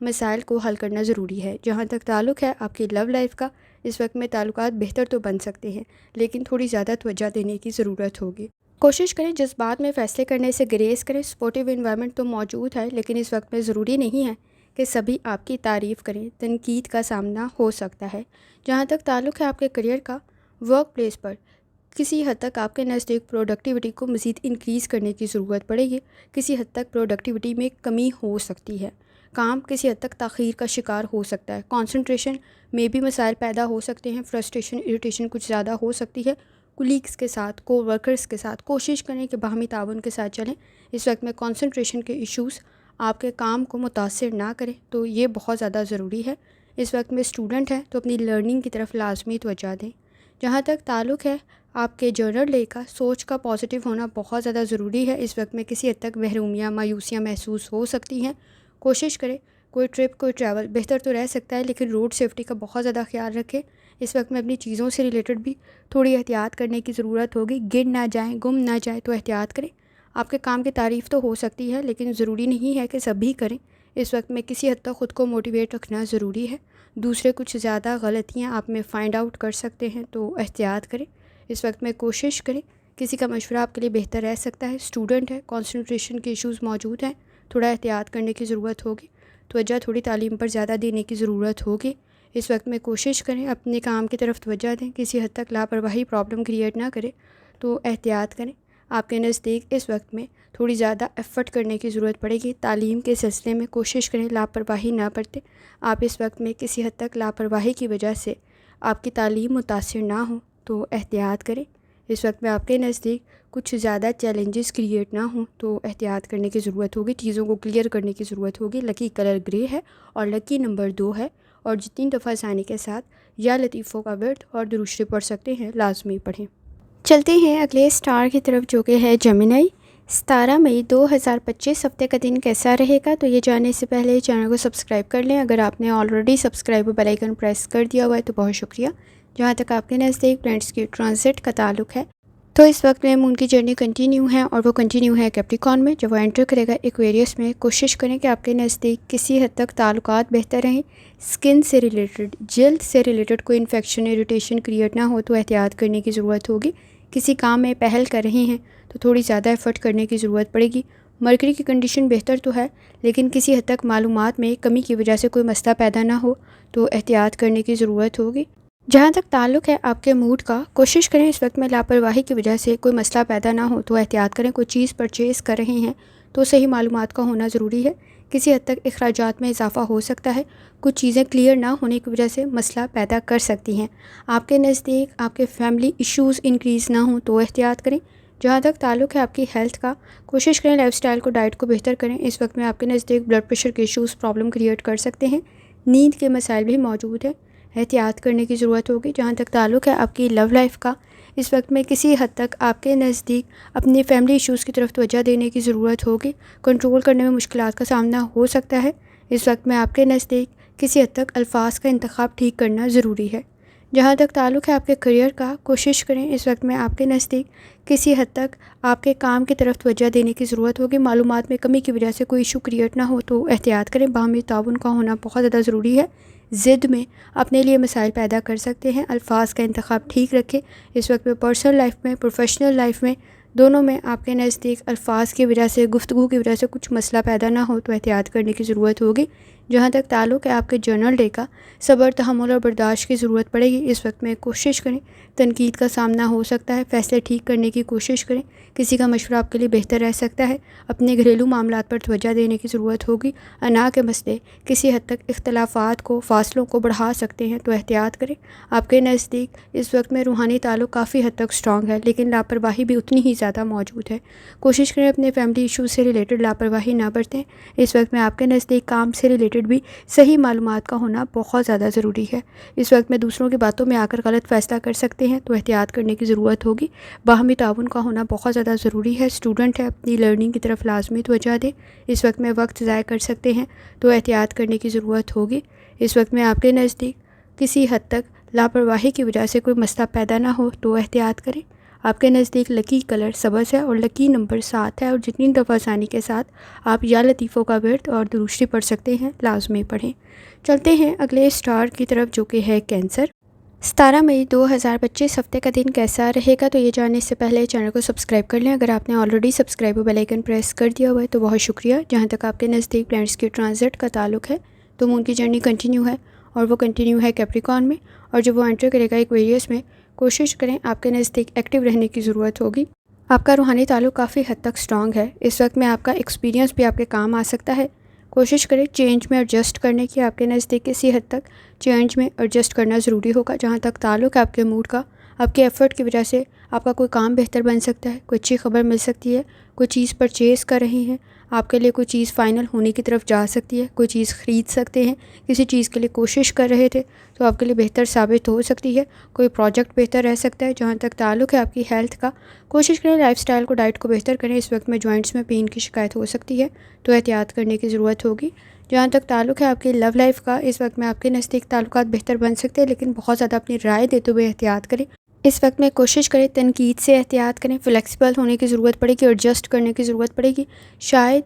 مسائل کو حل کرنا ضروری ہے۔ جہاں تک تعلق ہے آپ کی لو لائف کا، اس وقت میں تعلقات بہتر تو بن سکتے ہیں، لیکن تھوڑی زیادہ توجہ دینے کی ضرورت ہوگی۔ کوشش کریں جذبات میں فیصلے کرنے سے گریز کریں۔ سپورٹیو انوائرمنٹ تو موجود ہے، لیکن اس وقت میں ضروری نہیں ہے کہ سبھی آپ کی تعریف کریں، تنقید کا سامنا ہو سکتا ہے۔ جہاں تک تعلق ہے آپ کے کریئر کا، ورک پلیس پر کسی حد تک آپ کے نزدیک پروڈکٹیوٹی کو مزید انکریز کرنے کی ضرورت پڑے گی۔ کسی حد تک پروڈکٹیوٹی میں کمی ہو سکتی ہے، کام کسی حد تک تاخیر کا شکار ہو سکتا ہے، کنسنٹریشن میں بھی مسائل پیدا ہو سکتے ہیں، فرسٹریشن اریٹیشن کچھ زیادہ ہو سکتی ہے۔ کولیگس کے ساتھ، کو ورکرز کے ساتھ کوشش کریں کہ باہمی تعاون کے ساتھ چلیں۔ اس وقت میں کنسنٹریشن کے ایشوز آپ کے کام کو متاثر نہ کریں، تو یہ بہت زیادہ ضروری ہے۔ اس وقت میں اسٹوڈنٹ ہیں تو اپنی لرننگ کی طرف لازمی توجہ دیں۔ جہاں تک تعلق ہے آپ کے جرنل ڈے کا، سوچ کا پازیٹیو ہونا بہت زیادہ ضروری ہے۔ اس وقت میں کسی حد تک محرومیاں، مایوسیاں محسوس ہو سکتی ہیں۔ کوشش کریں کوئی ٹرپ، کوئی ٹریول بہتر تو رہ سکتا ہے، لیکن روڈ سیفٹی کا بہت زیادہ خیال رکھیں۔ اس وقت میں اپنی چیزوں سے ریلیٹڈ بھی تھوڑی احتیاط کرنے کی ضرورت ہوگی۔ گر نہ جائیں، گم نہ جائیں، تو احتیاط کریں۔ آپ کے کام کی تعریف تو ہو سکتی ہے، لیکن ضروری نہیں ہے کہ سبھی کریں۔ اس وقت میں کسی حد تک خود کو موٹیویٹ رکھنا ضروری ہے۔ دوسرے کچھ زیادہ غلطیاں آپ میں فائنڈ آؤٹ کر سکتے ہیں، تو احتیاط کریں۔ اس وقت میں کوشش کریں، کسی کا مشورہ آپ کے لیے بہتر رہ سکتا ہے۔ اسٹوڈنٹ ہے، کنسنٹریشن کے ایشوز موجود ہیں، تھوڑا احتیاط کرنے کی ضرورت ہوگی۔ توجہ تھوڑی تعلیم پر زیادہ دینے کی ضرورت ہوگی۔ اس وقت میں کوشش کریں اپنے کام کی طرف توجہ دیں، کسی حد تک لاپرواہی پرابلم کریٹ نہ کرے، تو احتیاط کریں۔ آپ کے نزدیک اس وقت میں تھوڑی زیادہ ایفرٹ کرنے کی ضرورت پڑے گی۔ تعلیم کے سلسلے میں کوشش کریں لاپرواہی نہ برتیں۔ آپ اس وقت میں کسی حد تک لاپرواہی کی وجہ سے آپ کی تعلیم متاثر نہ ہوں، تو احتیاط کریں۔ اس وقت میں آپ کے نزدیک کچھ زیادہ چیلنجز کریٹ نہ ہوں، تو احتیاط کرنے کی ضرورت ہوگی، چیزوں کو کلیئر کرنے کی ضرورت ہوگی۔ لکی کلر گرے ہے اور لکی نمبر 2 ہے، اور جتنی دفعہ ثانی کے ساتھ یا لطیفوں کا ورد اور درود شریف پڑھ سکتے ہیں، لازمی پڑھیں۔ چلتے ہیں اگلے سٹار کی طرف، جو کہ ہے جیمنائی۔ 17 مئی 2025 ہفتے کا دن کیسا رہے گا؟ تو یہ جاننے سے پہلے چینل کو سبسکرائب کر لیں۔ اگر آپ نے آلریڈی سبسکرائب اور بیل آئیکن پریس کر دیا ہوا ہے تو بہت شکریہ۔ جہاں تک آپ کے نزدیک پلانٹس کی ٹرانزٹ کا تعلق ہے، تو اس وقت میں مون کی جرنی کنٹینیو ہے، اور وہ کنٹینیو ہے کیپریکارن میں۔ جب وہ انٹر کرے گا ایکویریس میں، کوشش کریں کہ آپ کے نزدیک کسی حد تک تعلقات بہتر رہیں۔ سکن سے ریلیٹڈ، جلد سے ریلیٹڈ کوئی انفیکشن، اریٹیشن کریٹ نہ ہو، تو احتیاط کرنے کی ضرورت ہوگی۔ کسی کام میں پہل کر رہے ہیں تو تھوڑی زیادہ ایفرٹ کرنے کی ضرورت پڑے گی۔ مرکری کی کنڈیشن بہتر تو ہے، لیکن کسی حد تک معلومات میں کمی کی وجہ سے کوئی مسئلہ پیدا نہ ہو، تو احتیاط کرنے کی ضرورت ہوگی۔ جہاں تک تعلق ہے آپ کے موڈ کا، کوشش کریں اس وقت میں لاپرواہی کی وجہ سے کوئی مسئلہ پیدا نہ ہو، تو احتیاط کریں۔ کوئی چیز پرچیز کر رہے ہیں تو صحیح معلومات کا ہونا ضروری ہے۔ کسی حد تک اخراجات میں اضافہ ہو سکتا ہے، کچھ چیزیں کلیئر نہ ہونے کی وجہ سے مسئلہ پیدا کر سکتی ہیں۔ آپ کے نزدیک آپ کے فیملی ایشوز انکریز نہ ہوں، تو احتیاط کریں۔ جہاں تک تعلق ہے آپ کی ہیلتھ کا، کوشش کریں لائف سٹائل کو، ڈائٹ کو بہتر کریں۔ اس وقت میں آپ کے نزدیک بلڈ پریشر کے ایشوز پرابلم کریٹ کر سکتے ہیں۔ نیند کے مسائل بھی موجود ہیں، احتیاط کرنے کی ضرورت ہوگی۔ جہاں تک تعلق ہے آپ کی لو لائف کا، اس وقت میں کسی حد تک آپ کے نزدیک اپنے فیملی ایشوز کی طرف توجہ دینے کی ضرورت ہوگی۔ کنٹرول کرنے میں مشکلات کا سامنا ہو سکتا ہے۔ اس وقت میں آپ کے نزدیک کسی حد تک الفاظ کا انتخاب ٹھیک کرنا ضروری ہے۔ جہاں تک تعلق ہے آپ کے کریئر کا، کوشش کریں اس وقت میں آپ کے نزدیک کسی حد تک آپ کے کام کی طرف توجہ دینے کی ضرورت ہوگی۔ معلومات میں کمی کی وجہ سے کوئی ایشو کریٹ نہ ہو، تو احتیاط کریں۔ باہمی تعاون کا ہونا بہت زیادہ ضروری ہے۔ ضد میں اپنے لیے مسائل پیدا کر سکتے ہیں، الفاظ کا انتخاب ٹھیک رکھیں۔ اس وقت میں پرسنل لائف میں، پروفیشنل لائف میں، دونوں میں آپ کے نزدیک الفاظ کی وجہ سے، گفتگو کی وجہ سے کچھ مسئلہ پیدا نہ ہو، تو احتیاط کرنے کی ضرورت ہوگی۔ جہاں تک تعلق ہے آپ کے جرنل ڈے کا، صبر، تحمل اور برداشت کی ضرورت پڑے گی۔ اس وقت میں کوشش کریں، تنقید کا سامنا ہو سکتا ہے، فیصلے ٹھیک کرنے کی کوشش کریں۔ کسی کا مشورہ آپ کے لیے بہتر رہ سکتا ہے۔ اپنے گھریلو معاملات پر توجہ دینے کی ضرورت ہوگی۔ انا کے مسئلے کسی حد تک اختلافات کو، فاصلوں کو بڑھا سکتے ہیں، تو احتیاط کریں۔ آپ کے نزدیک اس وقت میں روحانی تعلق کافی حد تک اسٹرانگ ہے، لیکن لاپرواہی بھی اتنی ہی زیادہ موجود ہے۔ کوشش کریں اپنے فیملی ایشوز سے ریلیٹڈ لاپرواہی نہ برتیں۔ اس وقت میں آپ کے نزدیک کام سے ریلیٹڈ بھی صحیح معلومات کا ہونا بہت زیادہ ضروری ہے۔ اس وقت میں دوسروں کی باتوں میں آ کر غلط فیصلہ کر سکتے ہیں، تو احتیاط کرنے کی ضرورت ہوگی۔ باہمی تعاون کا ہونا بہت زیادہ ضروری ہے۔ اسٹوڈنٹ ہے، اپنی لرننگ کی طرف لازمی توجہ دیں۔ اس وقت میں وقت ضائع کر سکتے ہیں، تو احتیاط کرنے کی ضرورت ہوگی۔ اس وقت میں آپ کے نزدیک کسی حد تک لاپرواہی کی وجہ سے کوئی مسئلہ پیدا نہ ہو، تو احتیاط کریں۔ آپ کے نزدیک لکی کلر سبز ہے اور لکی نمبر 7 ہے، اور جتنی دفعہ آسانی کے ساتھ آپ یا لطیفوں کا ورد اور درشتی پڑھ سکتے ہیں لازمی پڑھیں۔ چلتے ہیں اگلے اسٹار کی طرف جو کہ ہے کینسر۔ 17 مئی 2025 ہفتے کا دن کیسا رہے گا؟ تو یہ جاننے سے پہلے چینل کو سبسکرائب کر لیں۔ اگر آپ نے آلریڈی سبسکرائب اور بیل آئیکن پریس کر دیا ہوا ہے تو بہت شکریہ۔ جہاں تک آپ کے نزدیک پلانٹس کی ٹرانزٹ کا تعلق ہے تو مون کی جرنی کنٹینیو ہے، اور وہ کنٹینیو ہے کیپریکان میں، اور جب وہ انٹر کرے گا ایکویریس میں، کوشش کریں آپ کے نزدیک ایکٹیو رہنے کی ضرورت ہوگی۔ آپ کا روحانی تعلق کافی حد تک سٹرانگ ہے۔ اس وقت میں آپ کا ایکسپیرینس بھی آپ کے کام آ سکتا ہے۔ کوشش کریں چینج میں ایڈجسٹ کرنے کی۔ آپ کے نزدیک کسی حد تک چینج میں ایڈجسٹ کرنا ضروری ہوگا۔ جہاں تک تعلق ہے آپ کے موڈ کا، آپ کے ایفرٹ کی وجہ سے آپ کا کوئی کام بہتر بن سکتا ہے، کوئی اچھی خبر مل سکتی ہے، کوئی چیز پرچیز کر رہے ہیں، آپ کے لیے کوئی چیز فائنل ہونے کی طرف جا سکتی ہے، کوئی چیز خرید سکتے ہیں، کسی چیز کے لیے کوشش کر رہے تھے تو آپ کے لیے بہتر ثابت ہو سکتی ہے، کوئی پروجیکٹ بہتر رہ سکتا ہے۔ جہاں تک تعلق ہے آپ کی ہیلتھ کا، کوشش کریں لائف سٹائل کو، ڈائٹ کو بہتر کریں۔ اس وقت میں جوائنٹس میں پین کی شکایت ہو سکتی ہے تو احتیاط کرنے کی ضرورت ہوگی۔ جہاں تک تعلق ہے آپ کی لو لائف کا، اس وقت میں آپ کے نزدیک تعلقات بہتر بن سکتے ہیں، لیکن بہت زیادہ اپنی رائے دیتے ہوئے احتیاط کریں۔ اس وقت میں کوشش کریں تنقید سے احتیاط کریں، فلیکسیبل ہونے کی ضرورت پڑے گی، ایڈجسٹ کرنے کی ضرورت پڑے گی۔ شاید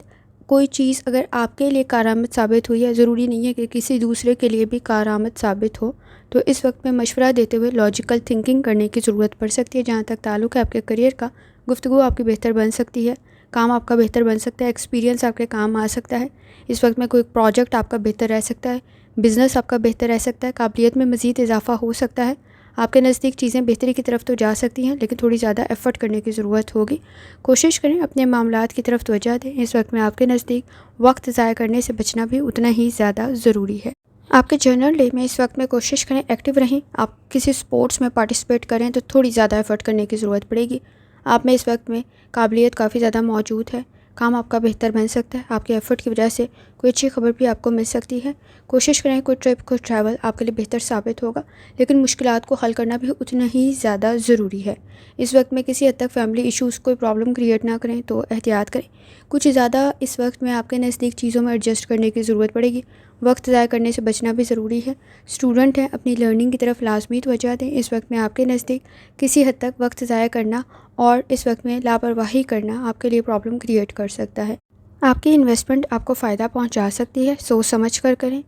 کوئی چیز اگر آپ کے لیے کارآمد ثابت ہوئی ہے، ضروری نہیں ہے کہ کسی دوسرے کے لیے بھی کارآمد ثابت ہو، تو اس وقت میں مشورہ دیتے ہوئے لاجیکل تھنکنگ کرنے کی ضرورت پڑ سکتی ہے۔ جہاں تک تعلق ہے آپ کے کریئر کا، گفتگو آپ کی بہتر بن سکتی ہے، کام آپ کا بہتر بن سکتا ہے، ایکسپیرینس آپ کے کام آ سکتا ہے۔ اس وقت میں کوئی پروجیکٹ آپ کا بہتر رہ سکتا ہے، بزنس آپ کا بہتر رہ سکتا ہے، قابلیت میں مزید اضافہ ہو سکتا ہے۔ آپ کے نزدیک چیزیں بہتری کی طرف تو جا سکتی ہیں، لیکن تھوڑی زیادہ ایفرٹ کرنے کی ضرورت ہوگی۔ کوشش کریں اپنے معاملات کی طرف توجہ دیں۔ اس وقت میں آپ کے نزدیک وقت ضائع کرنے سے بچنا بھی اتنا ہی زیادہ ضروری ہے۔ آپ کے جنرل ڈے میں اس وقت میں کوشش کریں ایکٹیو رہیں۔ آپ کسی سپورٹس میں پارٹیسپیٹ کریں تو تھوڑی زیادہ ایفرٹ کرنے کی ضرورت پڑے گی۔ آپ میں اس وقت میں قابلیت کافی زیادہ موجود ہے، کام آپ کا بہتر بن سکتا ہے، آپ کے ایفرٹ کی وجہ سے کوئی اچھی خبر بھی آپ کو مل سکتی ہے۔ کوشش کریں کوئی ٹرپ، کوئی ٹریول آپ کے لیے بہتر ثابت ہوگا، لیکن مشکلات کو حل کرنا بھی اتنا ہی زیادہ ضروری ہے۔ اس وقت میں کسی حد تک فیملی ایشوز کوئی پرابلم کریٹ نہ کریں تو احتیاط کریں۔ کچھ زیادہ اس وقت میں آپ کے نزدیک چیزوں میں ایڈجسٹ کرنے کی ضرورت پڑے گی، وقت ضائع کرنے سے بچنا بھی ضروری ہے۔ اسٹوڈنٹ ہیں، اپنی لرننگ کی طرف لازمی توجہ دیں۔ اس وقت میں آپ کے نزدیک کسی حد تک وقت ضائع کرنا اور اس وقت میں لاپرواہی کرنا آپ کے لیے پرابلم کریٹ کر سکتا ہے۔ آپ کی انویسٹمنٹ آپ کو فائدہ پہنچا سکتی ہے، سوچ سمجھ کر کریں۔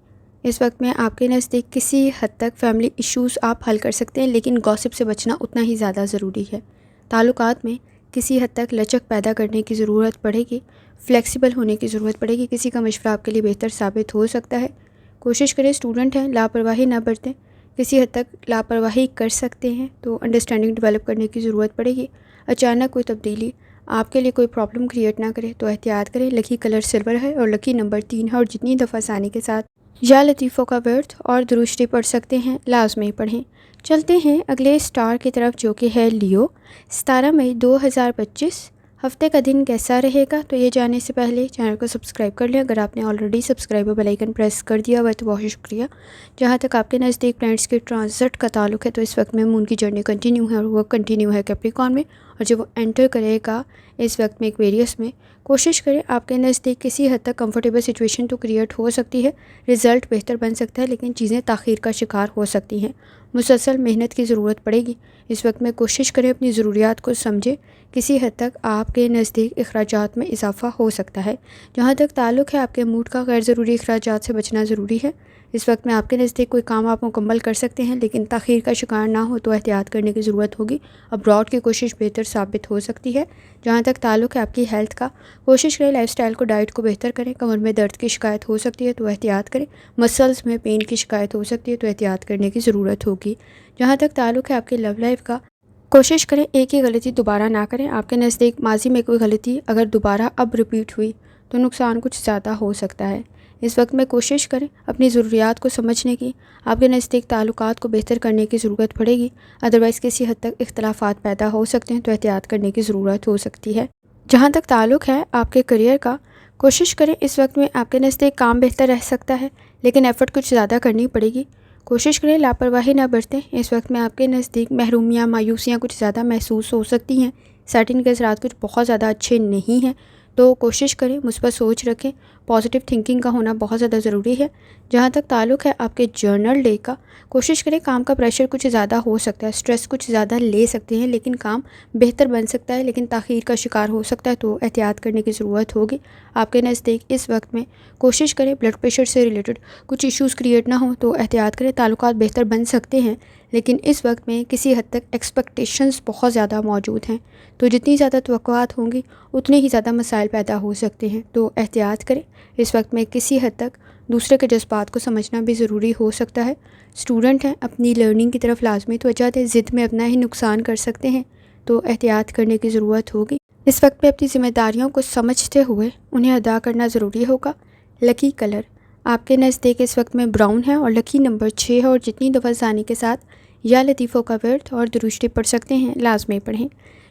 اس وقت میں آپ کے نزدیک کسی حد تک فیملی ایشوز آپ حل کر سکتے ہیں، لیکن گوسپ سے بچنا اتنا ہی زیادہ ضروری ہے۔ تعلقات میں کسی حد تک لچک پیدا کرنے کی ضرورت پڑے گی، فلیکسیبل ہونے کی ضرورت پڑے گی، کسی کا مشورہ آپ کے لیے بہتر ثابت ہو سکتا ہے۔ کوشش کریں اسٹوڈنٹ ہیں لاپرواہی نہ برتیں، کسی حد تک لاپرواہی کر سکتے ہیں تو انڈرسٹینڈنگ ڈیولپ کرنے کی ضرورت پڑے گی۔ اچانک کوئی تبدیلی آپ کے لیے کوئی پرابلم کریٹ نہ کرے تو احتیاط کریں۔ لکی کلر سلور ہے اور لکی نمبر 3 ہے، اور جتنی دفعہ آسانی کے ساتھ یا لطیفوں کا ورد اور درشتی پڑھ سکتے ہیں لازمی پڑھیں۔ چلتے ہیں اگلے اسٹار کی طرف جو کہ ہے لیو۔ 17 مئی 2025 ہفتے کا دن کیسا رہے گا؟ تو یہ جاننے سے پہلے چینل کو سبسکرائب کر لیں۔ اگر آپ نے آلریڈی سبسکرائب اور بیل آئیکن پریس کر دیا ہوا ہے تو بہت شکریہ۔ جہاں تک آپ کے نزدیک پلانٹس کے ٹرانزٹ کا تعلق ہے تو اس وقت میں مون کی جرنی کنٹینیو ہے، اور وہ کنٹینیو ہے کیپریکان میں، اور جب وہ انٹر کرے گا اس وقت میں ایکویریس میں، کوشش کریں آپ کے نزدیک کسی حد تک کمفرٹیبل سچویشن تو کریٹ ہو سکتی ہے، رزلٹ بہتر بن سکتا ہے، لیکن چیزیں تاخیر کا شکار ہو سکتی ہیں۔ مسلسل محنت کی ضرورت پڑے گی۔ اس وقت میں کوشش کریں اپنی ضروریات کو سمجھیں، کسی حد تک آپ کے نزدیک اخراجات میں اضافہ ہو سکتا ہے۔ جہاں تک تعلق ہے آپ کے موڈ کا، غیر ضروری اخراجات سے بچنا ضروری ہے۔ اس وقت میں آپ کے نزدیک کوئی کام آپ مکمل کر سکتے ہیں، لیکن تاخیر کا شکار نہ ہو تو احتیاط کرنے کی ضرورت ہوگی۔ ابراڈ کی کوشش بہتر ثابت ہو سکتی ہے۔ جہاں تک تعلق ہے آپ کی ہیلتھ کا، کوشش کریں لائف سٹائل کو، ڈائٹ کو بہتر کریں۔ کمر میں درد کی شکایت ہو سکتی ہے تو احتیاط کریں۔ مسلز میں پین کی شکایت ہو سکتی ہے تو احتیاط کرنے کی ضرورت ہوگی۔ جہاں تک تعلق ہے آپ کی لو لائف کا، کوشش کریں ایک ہی غلطی دوبارہ نہ کریں۔ آپ کے نزدیک ماضی میں کوئی غلطی اگر دوبارہ اب ریپیٹ ہوئی تو نقصان کچھ زیادہ ہو سکتا ہے۔ اس وقت میں کوشش کریں اپنی ضروریات کو سمجھنے کی۔ آپ کے نزدیک تعلقات کو بہتر کرنے کی ضرورت پڑے گی، ادروائز کسی حد تک اختلافات پیدا ہو سکتے ہیں تو احتیاط کرنے کی ضرورت ہو سکتی ہے۔ جہاں تک تعلق ہے آپ کے کریئر کا، کوشش کریں اس وقت میں آپ کے نزدیک کام بہتر رہ سکتا ہے، لیکن ایفرٹ کچھ زیادہ کرنی پڑے گی۔ کوشش کریں لاپرواہی نہ برتیں۔ اس وقت میں آپ کے نزدیک محرومیاں، مایوسیاں کچھ زیادہ محسوس ہو سکتی ہیں۔ سیٹنگ کے اثرات کچھ بہت زیادہ اچھے نہیں ہیں تو کوشش کریں مثبت سوچ رکھیں، پازیٹیو تھنکنگ کا ہونا بہت زیادہ ضروری ہے۔ جہاں تک تعلق ہے آپ کے جرنل ڈے کا، کوشش کریں، کام کا پریشر کچھ زیادہ ہو سکتا ہے، اسٹریس کچھ زیادہ لے سکتے ہیں، لیکن کام بہتر بن سکتا ہے، لیکن تاخیر کا شکار ہو سکتا ہے، تو احتیاط کرنے کی ضرورت ہوگی۔ آپ کے نزدیک اس وقت میں کوشش کریں بلڈ پریشر سے ریلیٹڈ کچھ ایشوز کریٹ نہ ہوں، تو احتیاط کریں، تعلقات بہتر بن سکتے ہیں، لیکن اس وقت میں کسی حد تک ایکسپیکٹیشنز بہت زیادہ موجود ہیں، تو جتنی زیادہ توقعات ہوں گی اتنے ہی زیادہ مسائل پیدا ہو سکتے ہیں، تو احتیاط کریں۔ اس وقت میں کسی حد تک دوسرے کے جذبات کو سمجھنا بھی ضروری ہو سکتا ہے۔ اسٹوڈنٹ ہیں، اپنی لرننگ کی طرف لازمی توجہ دیں، ضد میں اپنا ہی نقصان کر سکتے ہیں، تو احتیاط کرنے کی ضرورت ہوگی۔ اس وقت میں اپنی ذمہ داریوں کو سمجھتے ہوئے انہیں ادا کرنا ضروری ہوگا۔ لکی کلر آپ کے نزدیک اس وقت میں براؤن ہے اور لکی نمبر 6 ہے، اور جتنی دفعہ ثانی کے ساتھ یا لطیفوں کا ورد اور درشتی پڑھ سکتے ہیں لازمی پڑھیں۔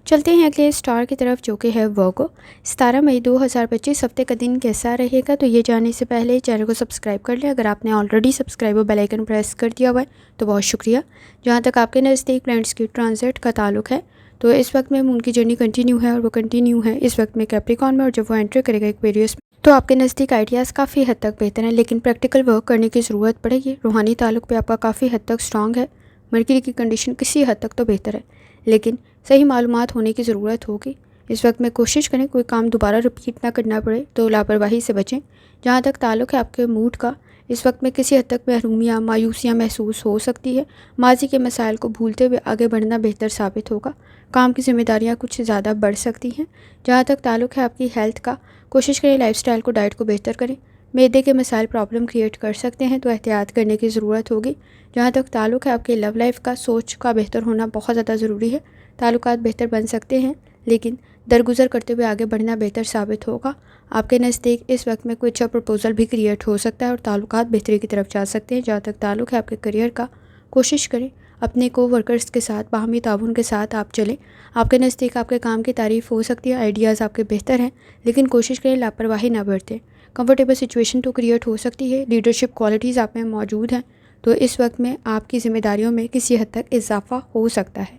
چلتے ہیں اگلے اسٹار کی طرف جو کہ ہے ورگو۔ 17 مئی 2025 ہفتے کا دن کیسا رہے گا، تو یہ جاننے سے پہلے چینل کو سبسکرائب کر لیں۔ اگر آپ نے آلریڈی سبسکرائب اور بیل آئیکن پریس کر دیا ہوا ہے تو بہت شکریہ۔ جہاں تک آپ کے نزدیک پلانٹس کی ٹرانزٹ کا تعلق ہے، تو اس وقت میں مون کی جرنی کنٹینیو ہے، اور وہ کنٹینیو ہے اس وقت میں کیپریکارن میں، اور جب وہ انٹر کرے گا ایکویریس میں تو آپ کے نزدیک آئیڈیاز کافی حد تک بہتر ہیں، لیکن پریکٹیکل ورک کرنے کی ضرورت پڑے گی۔ روحانی تعلق پہ آپ کا کافی حد تک سٹرانگ ہے۔ مرکری کی کنڈیشن کسی حد تک تو بہتر ہے، لیکن صحیح معلومات ہونے کی ضرورت ہوگی۔ اس وقت میں کوشش کریں کوئی کام دوبارہ رپیٹ نہ کرنا پڑے، تو لاپرواہی سے بچیں۔ جہاں تک تعلق ہے آپ کے موڈ کا، اس وقت میں کسی حد تک محرومیاں، مایوسیاں محسوس ہو سکتی ہے۔ ماضی کے مسائل کو بھولتے ہوئے آگے بڑھنا بہتر ثابت ہوگا۔ کام کی ذمہ داریاں کچھ زیادہ بڑھ سکتی ہیں۔ جہاں تک تعلق ہے آپ کی ہیلتھ کا، کوشش کریں لائف سٹائل کو، ڈائٹ کو بہتر کریں۔ معدے کے مسائل پرابلم کریٹ کر سکتے ہیں، تو احتیاط کرنے کی ضرورت ہوگی۔ جہاں تک تعلق ہے آپ کے لو لائف کا، سوچ کا بہتر ہونا بہت زیادہ ضروری ہے۔ تعلقات بہتر بن سکتے ہیں، لیکن درگزر کرتے ہوئے آگے بڑھنا بہتر ثابت ہوگا۔ آپ کے نزدیک اس وقت میں کوئی اچھا پروپوزل بھی کریٹ ہو سکتا ہے، اور تعلقات بہتری کی طرف جا سکتے ہیں۔ جہاں تک تعلق ہے آپ کے کریئر کا، کوشش کریں اپنے کو ورکرز کے ساتھ باہمی تعاون کے ساتھ آپ چلیں۔ آپ کے نزدیک آپ کے کام کی تعریف ہو سکتی ہے، آئیڈیاز آپ کے بہتر ہیں، لیکن کوشش کریں لاپرواہی نہ برتیں۔ کمفرٹیبل سچویشن تو کریٹ ہو سکتی ہے، لیڈرشپ کوالٹیز آپ میں موجود ہیں، تو اس وقت میں آپ کی ذمہ داریوں میں کسی حد تک اضافہ ہو سکتا ہے۔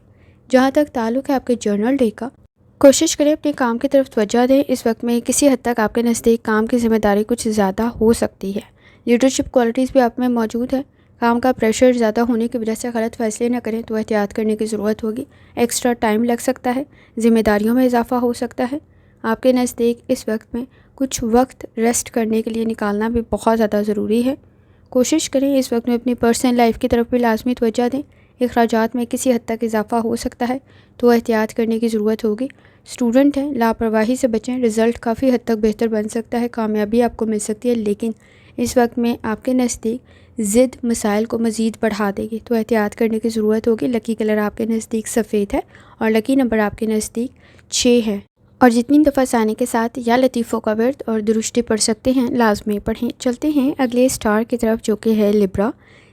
جہاں تک تعلق ہے آپ کے جرنل ڈے کا، کوشش کریں اپنے کام کی طرف توجہ دیں۔ اس وقت میں کسی حد تک آپ کے نزدیک کام کی ذمہ داری کچھ زیادہ ہو سکتی ہے، لیڈرشپ کوالٹیز بھی آپ میں موجود ہے۔ کام کا پریشر زیادہ ہونے کی وجہ سے غلط فیصلے نہ کریں، تو احتیاط کرنے کی ضرورت ہوگی۔ ایکسٹرا ٹائم لگ سکتا ہے، ذمہ داریوں میں اضافہ ہو سکتا ہے۔ آپ کے نزدیک اس وقت میں کچھ وقت ریسٹ کرنے کے لیے نکالنا بھی بہت زیادہ ضروری ہے۔ کوشش کریں اس وقت میں اپنی پرسنل لائف کی طرف بھی لازمی توجہ دیں۔ اخراجات میں کسی حد تک اضافہ ہو سکتا ہے، تو احتیاط کرنے کی ضرورت ہوگی۔ اسٹوڈنٹ ہیں، لاپرواہی سے بچیں، رزلٹ کافی حد تک بہتر بن سکتا ہے، کامیابی آپ کو مل سکتی ہے، لیکن اس وقت میں آپ کے نزدیک ضد مسائل کو مزید بڑھا دے گی، تو احتیاط کرنے کی ضرورت ہوگی۔ لکی کلر آپ کے نزدیک سفید ہے، اور لکی نمبر آپ کے نزدیک 6 ہے، اور جتنی دفعہ ثانی کے ساتھ یا لطیفوں کا ورد اور درشتی پڑھ سکتے ہیں لازمی پڑھیں۔ چلتے ہیں اگلے اسٹار کی طرف جو کہ ہے لبرا۔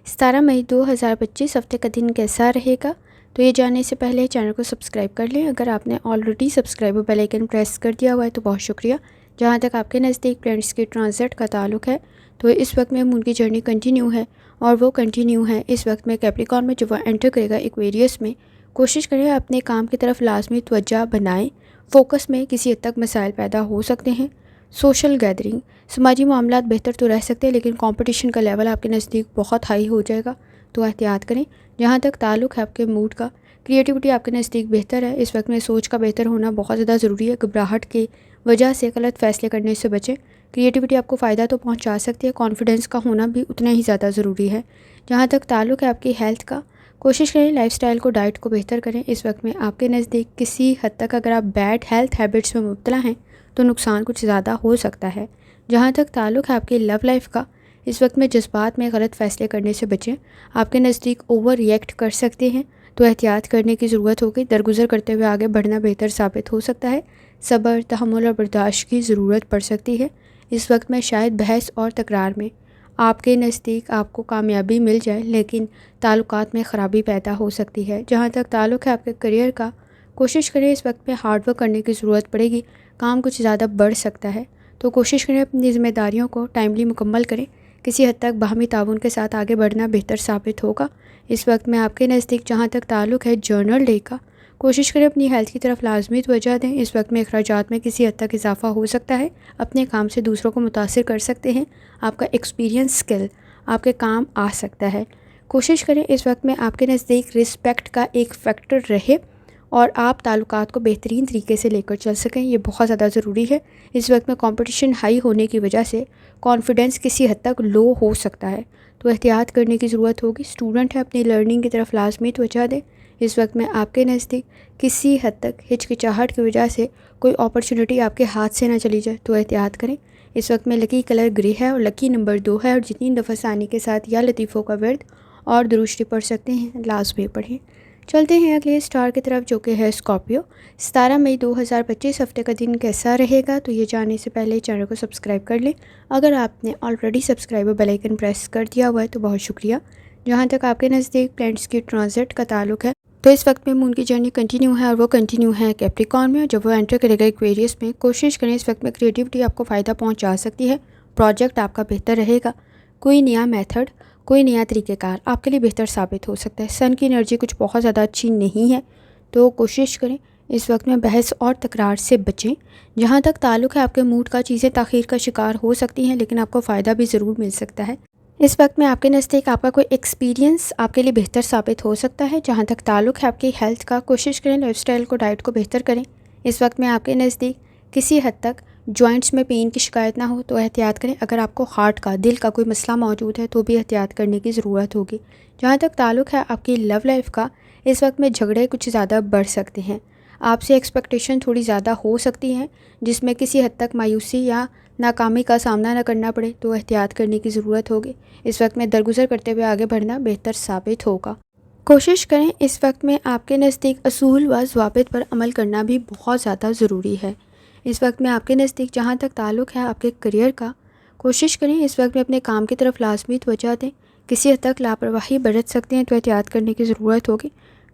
17 مئی 2025 ہفتے کا دن کیسا رہے گا، تو یہ جاننے سے پہلے چینل کو سبسکرائب کر لیں۔ اگر آپ نے آلریڈی سبسکرائب اور بیل آئیکن پریس کر دیا ہوا ہے تو بہت شکریہ۔ جہاں تک آپ کے نزدیک پلانٹس کی ٹرانزٹ کا تعلق ہے، تو اس وقت میں مون کی جرنی کنٹینیو ہے، اور وہ کنٹینیو ہے اس وقت میں کیپریکارن میں، جب وہ انٹر کرے گا ایکویریس میں۔ کوشش کریں اپنے کام کی طرف لازمی توجہ بنائیں۔ فوکس میں کسی حد تک مسائل پیدا ہو سکتے ہیں۔ سوشل گیدرنگ، سماجی معاملات بہتر تو رہ سکتے ہیں، لیکن کمپٹیشن کا لیول آپ کے نزدیک بہت ہائی ہو جائے گا، تو احتیاط کریں۔ جہاں تک تعلق ہے آپ کے موڈ کا، کریٹیوٹی آپ کے نزدیک بہتر ہے۔ اس وقت میں سوچ کا بہتر ہونا بہت زیادہ ضروری ہے۔ گھبراہٹ کی وجہ سے غلط فیصلے کرنے سے بچیں۔ کریٹیوٹی آپ کو فائدہ تو پہنچا سکتی ہے، کانفیڈنس کا ہونا بھی اتنا ہی زیادہ ضروری ہے۔ جہاں تک تعلق ہے آپ کی ہیلتھ کا، کوشش کریں لائف سٹائل کو، ڈائٹ کو بہتر کریں۔ اس وقت میں آپ کے نزدیک کسی حد تک اگر آپ بیڈ ہیلتھ ہیبٹس میں مبتلا ہیں تو نقصان کچھ زیادہ ہو سکتا ہے۔ جہاں تک تعلق ہے آپ کی لو لائف کا، اس وقت میں جذبات میں غلط فیصلے کرنے سے بچیں۔ آپ کے نزدیک اوور ریئیکٹ کر سکتے ہیں، تو احتیاط کرنے کی ضرورت ہوگی۔ درگزر کرتے ہوئے آگے بڑھنا بہتر ثابت ہو سکتا ہے۔ صبر، تحمل اور برداشت کی ضرورت پڑ سکتی ہے۔ اس وقت میں شاید بحث اور تکرار میں آپ کے نزدیک آپ کو کامیابی مل جائے، لیکن تعلقات میں خرابی پیدا ہو سکتی ہے۔ جہاں تک تعلق ہے آپ کے کریئر کا، کوشش کریں اس وقت میں ہارڈ ورک کرنے کی ضرورت پڑے گی۔ کام کچھ زیادہ بڑھ سکتا ہے، تو کوشش کریں اپنی ذمہ داریوں کو ٹائملی مکمل کریں۔ کسی حد تک باہمی تعاون کے ساتھ آگے بڑھنا بہتر ثابت ہوگا۔ اس وقت میں آپ کے نزدیک جہاں تک تعلق ہے جرنل ڈے کا، کوشش کریں اپنی ہیلتھ کی طرف لازمی توجہ دیں۔ اس وقت میں اخراجات میں کسی حد تک اضافہ ہو سکتا ہے، اپنے کام سے دوسروں کو متاثر کر سکتے ہیں، آپ کا ایکسپیرینس اسکل آپ کے کام آ سکتا ہے۔ کوشش کریں اس وقت میں آپ کے نزدیک رسپیکٹ کا ایک فیکٹر رہے اور آپ تعلقات کو بہترین طریقے سے لے کر چل سکیں، یہ بہت زیادہ ضروری ہے۔ اس وقت میں کمپٹیشن ہائی ہونے کی وجہ سے کانفیڈنس کسی حد تک لو ہو سکتا ہے، تو احتیاط کرنے کی ضرورت ہوگی۔ اسٹوڈنٹ ہے، اپنی لرننگ کی طرف لازمی توجہ دیں۔ اس وقت میں آپ کے نزدیک کسی حد تک ہچکچاہٹ کی وجہ سے کوئی اپرچونٹی آپ کے ہاتھ سے نہ چلی جائے، تو احتیاط کریں۔ اس وقت میں لکی کلر گرے ہے اور لکی نمبر 2 ہے، اور جتنی دفعہ ثانی کے ساتھ یا لطیفوں کا ورد اور درود شریف پڑھ سکتے ہیں لازمی پڑھیں۔ چلتے ہیں اگلے اسٹار کی طرف جو کہ ہے اسکارپیو۔ 17 مئی 2025 ہفتے کا دن کیسا رہے گا، تو یہ جاننے سے پہلے چینل کو سبسکرائب کر لیں۔ اگر آپ نے already subscribe bell icon press کر دیا ہوا ہے تو بہت شکریہ۔ جہاں تک آپ کے نزدیک پلانٹس کی ٹرانزٹ کا تعلق ہے تو اس وقت میں مون کی جرنی کنٹینیو ہے، اور وہ کنٹینیو ہے کیپریکارن میں، اور جب وہ انٹر کرے گا ایکویریس میں۔ کوشش کریں اس وقت میں کریٹیوٹی آپ کو فائدہ پہنچا سکتی ہے، پروجیکٹ آپ کا بہتر رہے گا، کوئی نیا میتھڈ، کوئی نیا طریقہ کار آپ کے لیے بہتر ثابت ہو سکتا ہے۔ سن کی انرجی کچھ بہت زیادہ اچھی نہیں ہے، تو کوشش کریں اس وقت میں بحث اور تکرار سے بچیں۔ جہاں تک تعلق ہے آپ کے موڈ کا، چیزیں تاخیر کا شکار ہو سکتی ہیں، لیکن آپ کو فائدہ بھی ضرور مل سکتا ہے۔ اس وقت میں آپ کے نزدیک آپ کا کوئی ایکسپیرینس آپ کے لیے بہتر ثابت ہو سکتا ہے۔ جہاں تک تعلق ہے آپ کی ہیلتھ کا، کوشش کریں لائف سٹائل کو، ڈائٹ کو بہتر کریں۔ اس وقت میں آپ کے نزدیک کسی حد تک جوائنٹس میں پین کی شکایت نہ ہو تو احتیاط کریں۔ اگر آپ کو ہارٹ کا، دل کا کوئی مسئلہ موجود ہے تو بھی احتیاط کرنے کی ضرورت ہوگی۔ جہاں تک تعلق ہے آپ کی لو لائف کا، اس وقت میں جھگڑے کچھ زیادہ بڑھ سکتے ہیں، آپ سے ایکسپیکٹیشن تھوڑی زیادہ ہو سکتی ہیں، جس میں کسی حد تک مایوسی یا ناکامی کا سامنا نہ کرنا پڑے، تو احتیاط کرنے کی ضرورت ہوگی۔ اس وقت میں درگزر کرتے ہوئے آگے بڑھنا بہتر ثابت ہوگا۔ کوشش کریں اس وقت میں آپ کے نزدیک اصول و ضوابط پر عمل کرنا بھی بہت زیادہ ضروری ہے۔ اس وقت میں آپ کے نزدیک جہاں تک تعلق ہے آپ کے کریئر کا، کوشش کریں اس وقت میں اپنے کام کی طرف لازمی توجہ دیں۔ کسی حد تک لاپرواہی برت سکتے ہیں تو احتیاط کرنے کی ضرورت ہوگی۔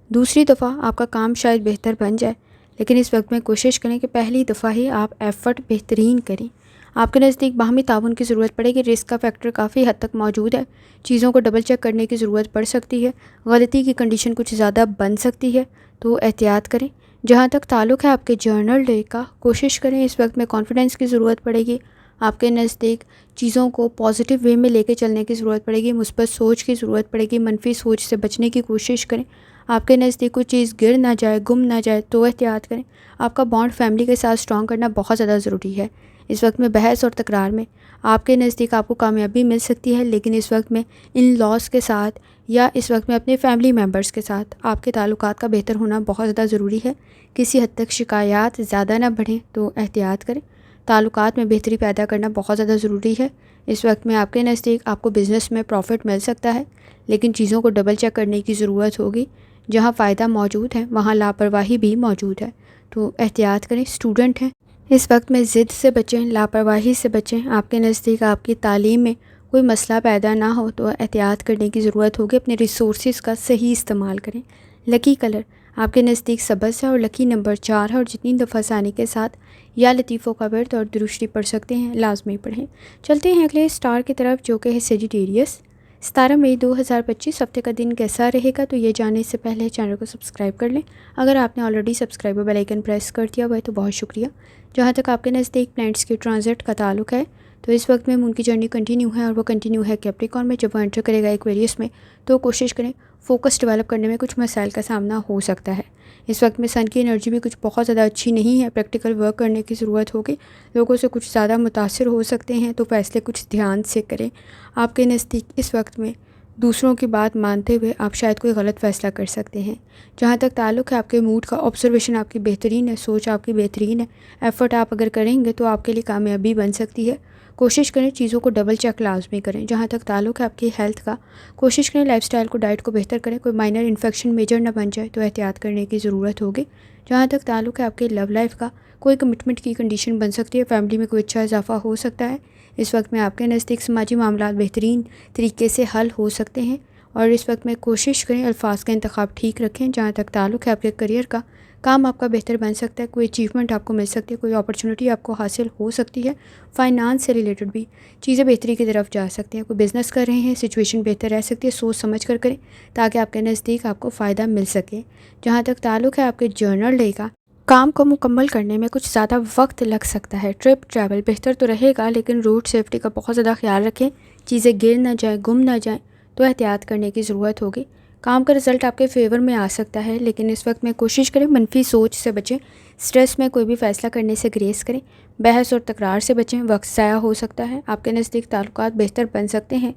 دوسری دفعہ آپ کا کام شاید بہتر بن جائے، لیکن اس وقت میں کوشش کریں کہ پہلی دفعہ ہی آپ ایفرٹ بہترین کریں۔ آپ کے نزدیک باہمی تعاون کی ضرورت پڑے گی، رسک کا فیکٹر کافی حد تک موجود ہے، چیزوں کو ڈبل چیک کرنے کی ضرورت پڑ سکتی ہے، غلطی کی کنڈیشن کچھ زیادہ بن سکتی ہے، تو احتیاط کریں۔ جہاں تک تعلق ہے آپ کے جرنل ڈے کا، کوشش کریں اس وقت میں کانفیڈنس کی ضرورت پڑے گی، آپ کے نزدیک چیزوں کو پازیٹیو وے میں لے کے چلنے کی ضرورت پڑے گی، مثبت سوچ کی ضرورت پڑے گی، منفی سوچ سے بچنے کی کوشش کریں۔ آپ کے نزدیک کوئی چیز گر نہ جائے، گم نہ جائے، تو احتیاط کریں۔ آپ کا بانڈ فیملی کے ساتھ اسٹرانگ کرنا بہت زیادہ ضروری ہے۔ اس وقت میں بحث اور تکرار میں آپ کے نزدیک آپ کو کامیابی مل سکتی ہے، لیکن اس وقت میں ان لاس کے ساتھ یا اس وقت میں اپنے فیملی ممبرس کے ساتھ آپ کے تعلقات کا بہتر ہونا بہت زیادہ ضروری ہے۔ کسی حد تک شکایات زیادہ نہ بڑھیں تو احتیاط کریں۔ تعلقات میں بہتری پیدا کرنا بہت زیادہ ضروری ہے۔ اس وقت میں آپ کے نزدیک آپ کو بزنس میں پروفٹ مل سکتا ہے، لیکن چیزوں کو ڈبل چیک کرنے کی ضرورت ہوگی۔ جہاں فائدہ موجود ہے وہاں لاپرواہی بھی موجود ہے، تو احتیاط کریں۔ اسٹوڈنٹ ہیں، اس وقت میں ضد سے بچیں، لاپرواہی سے بچیں۔ آپ کے نزدیک آپ کی تعلیم میں کوئی مسئلہ پیدا نہ ہو تو احتیاط کرنے کی ضرورت ہوگی، اپنے ریسورسز کا صحیح استعمال کریں۔ لکی کلر آپ کے نزدیک سبز ہے اور لکی نمبر 4 ہے، اور جتنی دفعہ ثانی کے ساتھ یا لطیفوں کا ورد اور درود شریف پڑھ سکتے ہیں لازمی پڑھیں۔ چلتے ہیں اگلے اسٹار کی طرف جو کہ ہے سیجیٹیریس۔ 17 مئی 2025 ہفتے کا دن کیسا رہے گا، تو یہ جاننے سے پہلے چینل کو سبسکرائب کر لیں۔ اگر آپ نے already subscribe bell icon press کر دیا ہوا ہے تو بہت شکریہ۔ جہاں تک آپ کے نزدیک پلانٹس کی ٹرانزٹ کا تعلق ہے تو اس وقت میں مون کی جرنی کنٹینیو ہے، اور وہ کنٹینیو ہے کیپریکارن میں، جب وہ انٹر کرے گا ایکویریس میں تو کوشش کریں فوکس ڈیولپ کرنے میں کچھ مسائل کا سامنا ہو سکتا ہے۔ اس وقت میں سن کی انرجی بھی کچھ بہت زیادہ اچھی نہیں ہے، پریکٹیکل ورک کرنے کی ضرورت ہوگی، لوگوں سے کچھ زیادہ متاثر ہو سکتے ہیں، تو فیصلے کچھ دھیان سے کریں۔ آپ کے نزدیک اس وقت میں دوسروں کی بات مانتے ہوئے آپ شاید کوئی غلط فیصلہ کر سکتے ہیں۔ جہاں تک تعلق ہے آپ کے موڈ کا، آبزرویشن آپ کی بہترین ہے، سوچ آپ کی بہترین ہے، ایفرٹ آپ اگر کریں گے تو آپ کے لیے کامیابی بن سکتی ہے۔ کوشش کریں چیزوں کو ڈبل چیک لازمی کریں۔ جہاں تک تعلق ہے آپ کی ہیلتھ کا، کوشش کریں لائف سٹائل کو، ڈائٹ کو بہتر کریں، کوئی مائنر انفیکشن میجر نہ بن جائے تو احتیاط کرنے کی ضرورت ہوگی۔ جہاں تک تعلق ہے آپ کے لو لائف کا، کوئی کمٹمنٹ کی کنڈیشن بن سکتی ہے، فیملی میں کوئی اچھا اضافہ ہو سکتا ہے۔ اس وقت میں آپ کے نزدیک سماجی معاملات بہترین طریقے سے حل ہو سکتے ہیں، اور اس وقت میں کوشش کریں الفاظ کا انتخاب ٹھیک رکھیں۔ جہاں تک تعلق ہے آپ کے کریئر کا، کام آپ کا بہتر بن سکتا ہے، کوئی اچیومنٹ آپ کو مل سکتی ہے، کوئی اپرچونٹی آپ کو حاصل ہو سکتی ہے، فائنانس سے ریلیٹڈ بھی چیزیں بہتری کی طرف جا سکتی ہیں، کوئی بزنس کر رہے ہیں سچویشن بہتر رہ سکتی ہے، سوچ سمجھ کر کریں تاکہ آپ کے نزدیک آپ کو فائدہ مل سکے۔ جہاں تک تعلق ہے آپ کے جرنل ڈے کا، کام کو مکمل کرنے میں کچھ زیادہ وقت لگ سکتا ہے۔ ٹریول بہتر تو رہے گا لیکن روڈ سیفٹی کا بہت زیادہ خیال رکھیں، چیزیں گر نہ جائیں، گم نہ جائیں، تو احتیاط کرنے کی ضرورت ہوگی۔ کام کا رزلٹ آپ کے فیور میں آ سکتا ہے لیکن اس وقت میں کوشش کریں منفی سوچ سے بچیں، سٹریس میں کوئی بھی فیصلہ کرنے سے گریز کریں، بحث اور تکرار سے بچیں، وقت ضائع ہو سکتا ہے، آپ کے نزدیک تعلقات بہتر بن سکتے ہیں۔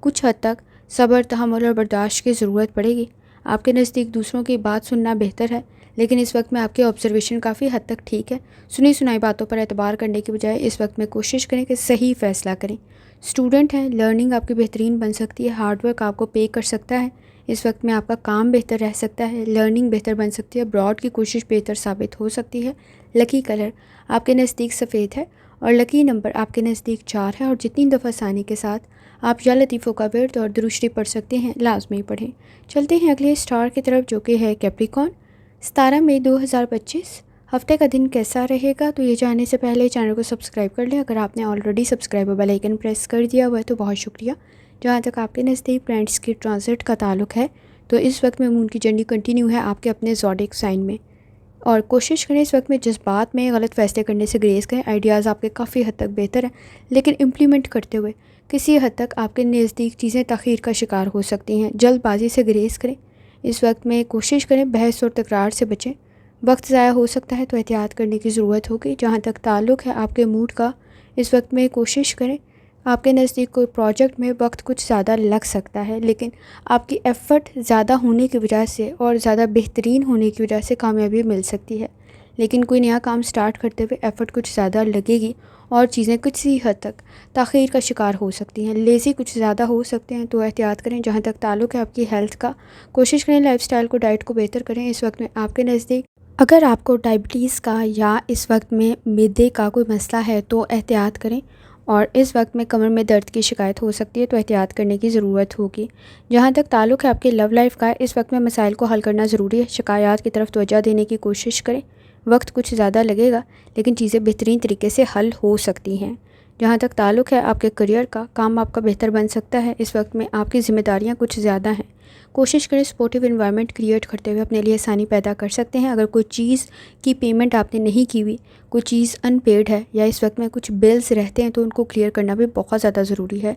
کچھ حد تک صبر، تحمل اور برداشت کی ضرورت پڑے گی، آپ کے نزدیک دوسروں کی بات سننا بہتر ہے لیکن اس وقت میں آپ کے آبزرویشن کافی حد تک ٹھیک ہے۔ سنی سنائی باتوں پر اعتبار کرنے کی بجائے اس وقت میں کوشش کریں کہ صحیح فیصلہ کریں۔ اسٹوڈنٹ ہیں، لرننگ آپ کی بہترین بن سکتی ہے، ہارڈ ورک آپ کو پے کر سکتا ہے، اس وقت میں آپ کا کام بہتر رہ سکتا ہے، لرننگ بہتر بن سکتی ہے، ابراڈ کی کوشش بہتر ثابت ہو سکتی ہے۔ لکی کلر آپ کے نزدیک سفید ہے اور لکی نمبر آپ کے نزدیک 4 ہے، اور جتنی دفعہ ثانی کے ساتھ آپ یا لطیفوں کا ورد اور درشتی پڑھ سکتے ہیں لازمی پڑھیں۔ چلتے ہیں اگلے اسٹار کی طرف جو کہ ہے کیپریکون۔ 17 مئی 2025 ہفتے کا دن کیسا رہے گا؟ تو یہ جاننے سے پہلے چینل کو سبسکرائب کر لیں، اگر آپ نے already subscribe bell icon press کر دیا ہوا ہے تو بہت شکریہ۔ جہاں تک آپ کے نزدیک پلانٹس کی ٹرانزٹ کا تعلق ہے تو اس وقت میں مون کی جرنی کنٹینیو ہے آپ کے اپنے زوڈیک سائن میں، اور کوشش کریں اس وقت میں جذبات میں غلط فیصلے کرنے سے گریز کریں۔ آئیڈیاز آپ کے کافی حد تک بہتر ہیں لیکن امپلیمنٹ کرتے ہوئے کسی حد تک آپ کے نزدیک چیزیں تاخیر کا شکار ہو سکتی ہیں، جلد بازی سے گریز کریں۔ اس وقت میں کوشش کریں بحث اور تکرار سے بچیں، وقت ضائع ہو سکتا ہے تو احتیاط کرنے کی ضرورت ہوگی۔ جہاں تک تعلق ہے آپ کے موڈ کا، اس وقت میں کوشش کریں، آپ کے نزدیک کوئی پروجیکٹ میں وقت کچھ زیادہ لگ سکتا ہے لیکن آپ کی ایفرٹ زیادہ ہونے کی وجہ سے اور زیادہ بہترین ہونے کی وجہ سے کامیابی مل سکتی ہے، لیکن کوئی نیا کام سٹارٹ کرتے ہوئے ایفرٹ کچھ زیادہ لگے گی اور چیزیں کسی حد تک تاخیر کا شکار ہو سکتی ہیں، لیزی کچھ زیادہ ہو سکتے ہیں تو احتیاط کریں۔ جہاں تک تعلق ہے آپ کی ہیلتھ کا، کوشش کریں لائف سٹائل کو، ڈائٹ کو بہتر کریں۔ اس وقت میں آپ کے نزدیک اگر آپ کو ڈائبٹیز کا یا اس وقت میں معدے کا کوئی مسئلہ ہے تو احتیاط کریں، اور اس وقت میں کمر میں درد کی شکایت ہو سکتی ہے تو احتیاط کرنے کی ضرورت ہوگی۔ جہاں تک تعلق ہے آپ کے لو لائف کا، اس وقت میں مسائل کو حل کرنا ضروری ہے، شکایات کی طرف توجہ دینے کی کوشش کریں، وقت کچھ زیادہ لگے گا لیکن چیزیں بہترین طریقے سے حل ہو سکتی ہیں۔ جہاں تک تعلق ہے آپ کے کریئر کا، کام آپ کا بہتر بن سکتا ہے، اس وقت میں آپ کی ذمہ داریاں کچھ زیادہ ہیں، کوشش کریں سپورٹیو انوائرمنٹ کریٹ کرتے ہوئے اپنے لیے آسانی پیدا کر سکتے ہیں۔ اگر کوئی چیز کی پیمنٹ آپ نے نہیں کی ہوئی، کوئی چیز ان پیڈ ہے یا اس وقت میں کچھ بلز رہتے ہیں تو ان کو کلیئر کرنا بھی بہت زیادہ ضروری ہے۔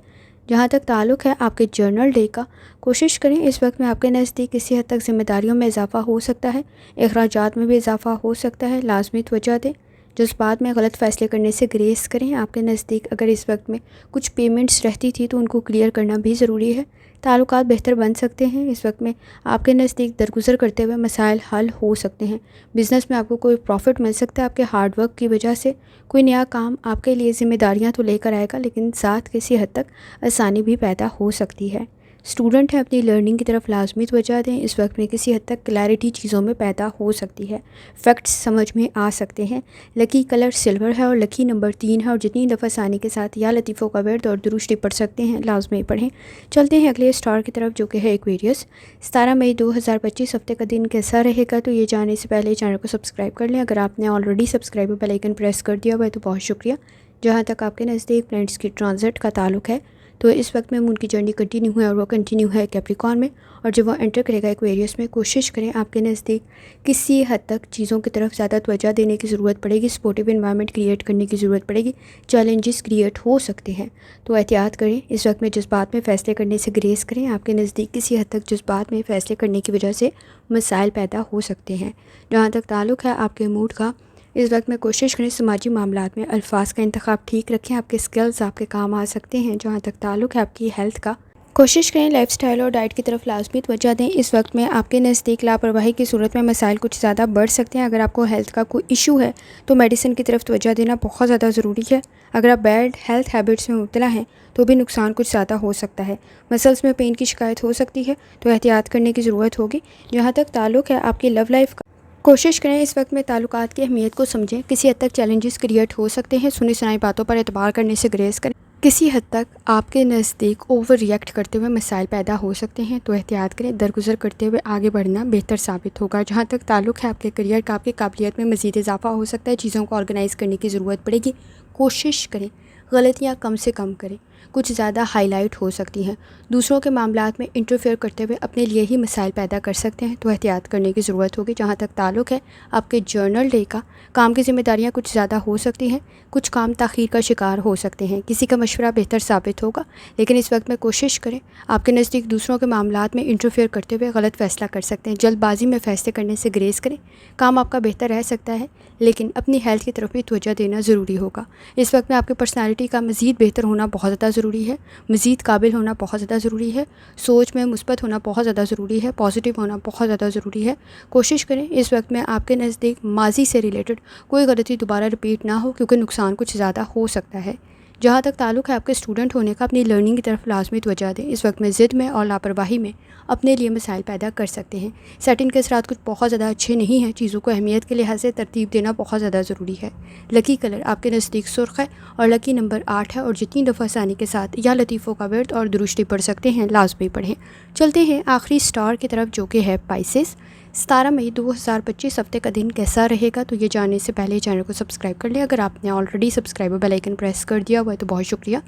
جہاں تک تعلق ہے آپ کے جرنل ڈے کا، کوشش کریں اس وقت میں آپ کے نزدیک کسی حد تک ذمہ داریوں میں اضافہ ہو سکتا ہے، اخراجات میں بھی اضافہ ہو سکتا ہے، لازمی توجہ دیں، جذبات میں غلط فیصلے کرنے سے گریز کریں۔ آپ کے نزدیک اگر اس وقت میں کچھ پیمنٹس رہتی تھی تو ان کو کلیئر کرنا بھی ضروری ہے، تعلقات بہتر بن سکتے ہیں۔ اس وقت میں آپ کے نزدیک درگزر کرتے ہوئے مسائل حل ہو سکتے ہیں، بزنس میں آپ کو کوئی پروفٹ مل سکتا ہے آپ کے ہارڈ ورک کی وجہ سے، کوئی نیا کام آپ کے لیے ذمہ داریاں تو لے کر آئے گا لیکن ساتھ کسی حد تک آسانی بھی پیدا ہو سکتی ہے۔ اسٹوڈنٹ ہیں، اپنی لرننگ کی طرف لازمی توجہ دیں، اس وقت میں کسی حد تک کلیئرٹی چیزوں میں پیدا ہو سکتی ہے، فیکٹس سمجھ میں آ سکتے ہیں۔ لکی کلر سلور ہے اور لکی نمبر 3 ہے، اور جتنی دفعہ ثانی کے ساتھ یا لطیفوں کا ورد اور درشتی پڑھ سکتے ہیں لازمی پڑھیں۔ چلتے ہیں اگلے اسٹار کی طرف جو کہ ہے ایکویریس۔ 17 مئی 2025 ہفتے کا دن کیسا رہے گا؟ تو یہ جاننے سے پہلے چینل کو سبسکرائب کر لیں، اگر آپ نے already subscribe bell icon press کر دیا ہوا ہے تو بہت شکریہ۔ جہاں تک آپ کے نزدیک پلانٹس کی ٹرانزٹ کا تعلق ہے تو اس وقت میں مون کی جرنی کنٹینیو ہے اور وہ کنٹینیو ہے کیپریکون میں، اور جب وہ انٹر کرے گا ایکویریس میں، کوشش کریں آپ کے نزدیک کسی حد تک چیزوں کی طرف زیادہ توجہ دینے کی ضرورت پڑے گی، سپورٹیو انوائرمنٹ کریٹ کرنے کی ضرورت پڑے گی، چیلنجز کریٹ ہو سکتے ہیں تو احتیاط کریں۔ اس وقت میں جذبات میں فیصلے کرنے سے گریز کریں، آپ کے نزدیک کسی حد تک جذبات میں فیصلے کرنے کی وجہ سے مسائل پیدا ہو سکتے ہیں۔ جہاں تک تعلق ہے آپ کے موڈ کا، اس وقت میں کوشش کریں سماجی معاملات میں الفاظ کا انتخاب ٹھیک رکھیں، آپ کے سکلز آپ کے کام آ سکتے ہیں۔ جہاں تک تعلق ہے آپ کی ہیلتھ کا، کوشش کریں لائف سٹائل اور ڈائٹ کی طرف لازمی توجہ دیں۔ اس وقت میں آپ کے نزدیک لاپرواہی کی صورت میں مسائل کچھ زیادہ بڑھ سکتے ہیں، اگر آپ کو ہیلتھ کا کوئی ایشو ہے تو میڈیسن کی طرف توجہ دینا بہت زیادہ ضروری ہے۔ اگر آپ بیڈ ہیلتھ ہیبٹس میں مبتلا ہیں تو بھی نقصان کچھ زیادہ ہو سکتا ہے، مسلس میں پین کی شکایت ہو سکتی ہے تو احتیاط کرنے کی ضرورت ہوگی۔ جہاں تک تعلق ہے آپ کی لو لائف کا، کوشش کریں اس وقت میں تعلقات کی اہمیت کو سمجھیں، کسی حد تک چیلنجز کریٹ ہو سکتے ہیں، سنی سنائی باتوں پر اعتبار کرنے سے گریز کریں، کسی حد تک آپ کے نزدیک اوور ریئیکٹ کرتے ہوئے مسائل پیدا ہو سکتے ہیں، تو احتیاط کریں۔ درگزر کرتے ہوئے آگے بڑھنا بہتر ثابت ہوگا۔ جہاں تک تعلق ہے آپ کے کریئر کا، آپ کی قابلیت میں مزید اضافہ ہو سکتا ہے، چیزوں کو آرگنائز کرنے کی ضرورت پڑے گی۔ کوشش کریں غلطیاں کم سے کم کریں، کچھ زیادہ ہائی لائٹ ہو سکتی ہیں۔ دوسروں کے معاملات میں انٹرفیئر کرتے ہوئے اپنے لیے ہی مسائل پیدا کر سکتے ہیں، تو احتیاط کرنے کی ضرورت ہوگی۔ جہاں تک تعلق ہے آپ کے جرنل ڈے کا، کام کی ذمہ داریاں کچھ زیادہ ہو سکتی ہیں، کچھ کام تاخیر کا شکار ہو سکتے ہیں، کسی کا مشورہ بہتر ثابت ہوگا، لیکن اس وقت میں کوشش کریں آپ کے نزدیک دوسروں کے معاملات میں انٹرفیئر کرتے ہوئے غلط فیصلہ کر سکتے ہیں۔ جلد بازی میں فیصلے کرنے سے گریز کریں۔ کام آپ کا بہتر رہ سکتا ہے، لیکن اپنی ہیلتھ کی طرف بھی توجہ دینا ضروری ہوگا۔ اس وقت میں آپ کی پرسنالٹی کا مزید بہتر ہونا بہت زیادہ ضروری ہے، مزید قابل ہونا بہت زیادہ ضروری ہے، سوچ میں مثبت ہونا بہت زیادہ ضروری ہے، پازیٹیو ہونا بہت زیادہ ضروری ہے۔ کوشش کریں اس وقت میں آپ کے نزدیک ماضی سے ریلیٹڈ کوئی غلطی دوبارہ رپیٹ نہ ہو، کیونکہ نقصان کچھ زیادہ ہو سکتا ہے۔ جہاں تک تعلق ہے آپ کے اسٹوڈنٹ ہونے کا، اپنی لرننگ کی طرف لازمی توجہ دیں۔ اس وقت میں ضد میں اور لاپرواہی میں اپنے لیے مسائل پیدا کر سکتے ہیں۔ سیٹنگ کے اثرات کچھ بہت زیادہ اچھے نہیں ہیں، چیزوں کو اہمیت کے لحاظ سے ترتیب دینا بہت زیادہ ضروری ہے۔ لکی کلر آپ کے نزدیک سرخ ہے اور لکی نمبر 8 ہے، اور جتنی دفعہ آسانی کے ساتھ یا لطیفوں کا ورد اور درشتی پڑھ سکتے ہیں لازمی پڑھیں۔ چلتے ہیں آخری سٹار کی طرف، جو کہ ہے پائسس۔ 17 مئی 2025 ہفتے کا دن کیسا رہے گا؟ تو یہ جاننے سے پہلے چینل کو سبسکرائب کر لیں۔ اگر آپ نے already subscribe bell icon press کر دیا ہوا ہے تو بہت شکریہ۔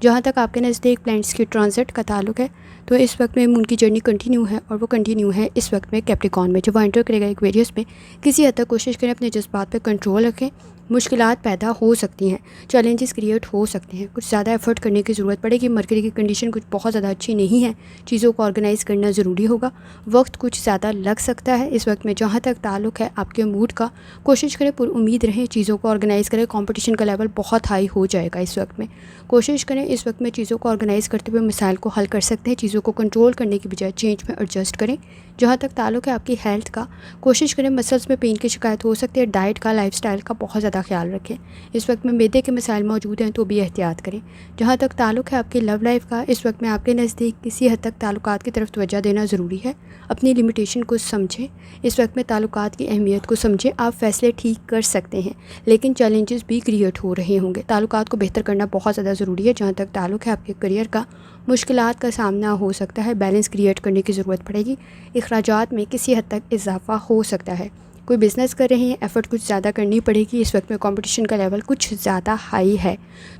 جہاں تک آپ کے نزدیک پلانٹس کی ٹرانزٹ کا تعلق ہے، تو اس وقت میں ان کی جرنی کنٹینیو ہے، اور وہ کنٹینیو ہے اس وقت میں کیپریکون میں، جب وہ انٹر کرے گا ایکویریس میں۔ کسی حد تک کوشش کریں اپنے جذبات پہ کنٹرول رکھیں۔ مشکلات پیدا ہو سکتی ہیں، چیلنجز کریٹ ہو سکتے ہیں، کچھ زیادہ ایفرٹ کرنے کی ضرورت پڑے گی۔ مرکری کی کنڈیشن کچھ بہت زیادہ اچھی نہیں ہے، چیزوں کو آرگنائز کرنا ضروری ہوگا، وقت کچھ زیادہ لگ سکتا ہے اس وقت میں۔ جہاں تک تعلق ہے آپ کے موڈ کا، کوشش کریں پر امید رہیں، چیزوں کو آرگنائز کریں۔ کمپٹیشن کا لیول بہت ہائی ہو جائے گا اس وقت میں۔ کوشش کریں اس وقت میں چیزوں کو آرگنائز کرتے ہوئے مسائل کو حل کر سکتے ہیں، چیزوں کو کنٹرول کرنے کی بجائے چینج میں ایڈجسٹ کریں۔ جہاں تک تعلق ہے آپ کی ہیلتھ کا، کوشش کریں مسلز میں پین کی شکایت ہو سکتی ہے، ڈائٹ کا، لائف سٹائل کا بہت زیادہ خیال رکھیں۔ اس وقت میں معدے کے مسائل موجود ہیں تو بھی احتیاط کریں۔ جہاں تک تعلق ہے آپ کی لو لائف کا، اس وقت میں آپ کے نزدیک کسی حد تک تعلقات کی طرف توجہ دینا ضروری ہے۔ اپنی لمیٹیشن کو سمجھیں، اس وقت میں تعلقات کی اہمیت کو سمجھیں۔ آپ فیصلے ٹھیک کر سکتے ہیں، لیکن چیلنجز بھی کریٹ ہو رہے ہوں گے۔ تعلقات کو بہتر کرنا بہت زیادہ ضروری ہے۔ جہاں تک تعلق ہے آپ کے کریئر کا، مشکلات کا سامنا ہو سکتا ہے، بیلنس کریٹ کرنے کی ضرورت پڑے گی۔ اخراجات میں کسی حد تک اضافہ ہو سکتا ہے۔ کوئی بزنس کر رہے ہیں، ایفرٹ کچھ زیادہ کرنی پڑے گی، اس وقت میں کمپٹیشن کا لیول کچھ زیادہ ہائی ہے،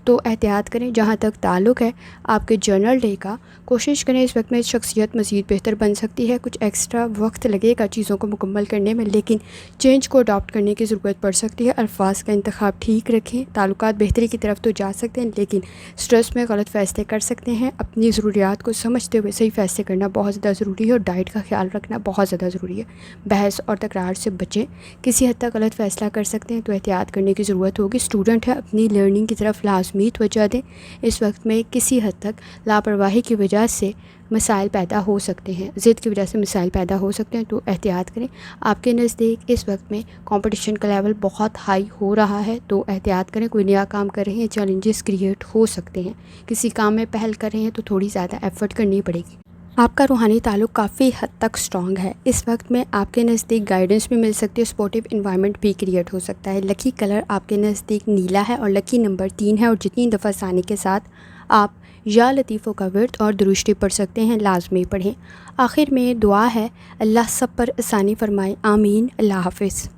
تو احتیاط کریں۔ جہاں تک تعلق ہے آپ کے جرنل ڈے کا، کوشش کریں اس وقت میں شخصیت مزید بہتر بن سکتی ہے، کچھ ایکسٹرا وقت لگے گا چیزوں کو مکمل کرنے میں، لیکن چینج کو اڈاپٹ کرنے کی ضرورت پڑ سکتی ہے۔ الفاظ کا انتخاب ٹھیک رکھیں۔ تعلقات بہتری کی طرف تو جا سکتے ہیں، لیکن سٹریس میں غلط فیصلے کر سکتے ہیں۔ اپنی ضروریات کو سمجھتے ہوئے صحیح فیصلے کرنا بہت زیادہ ضروری ہے، اور ڈائٹ کا خیال رکھنا بہت زیادہ ضروری ہے۔ بحث اور تکرار سے بچیں، کسی حد تک غلط فیصلہ کر سکتے ہیں تو احتیاط کرنے کی ضرورت ہوگی۔ اسٹوڈنٹ ہے، اپنی لرننگ کی طرف لازمی توجہ دیں۔ اس وقت میں کسی حد تک لاپرواہی کی وجہ سے مسائل پیدا ہو سکتے ہیں، ضد کی وجہ سے مسائل پیدا ہو سکتے ہیں، تو احتیاط کریں۔ آپ کے نزدیک اس وقت میں کمپٹیشن کا لیول بہت ہائی ہو رہا ہے، تو احتیاط کریں۔ کوئی نیا کام کر رہے ہیں، چیلنجز کریٹ ہو سکتے ہیں۔ کسی کام میں پہل کر رہے ہیں تو تھوڑی زیادہ ایفرٹ کرنی پڑے گی۔ آپ کا روحانی تعلق کافی حد تک سٹرانگ ہے، اس وقت میں آپ کے نزدیک گائیڈنس بھی مل سکتی ہے، سپورٹیو انوائرمنٹ بھی کریٹ ہو سکتا ہے۔ لکی کلر آپ کے نزدیک نیلا ہے، اور لکی نمبر 3 ہے، اور جتنی دفعہ آسانی کے ساتھ آپ یا لطیفوں کا ورد اور درشتی پڑھ سکتے ہیں لازمی پڑھیں۔ آخر میں دعا ہے اللہ سب پر آسانی فرمائے، آمین۔ اللہ حافظ۔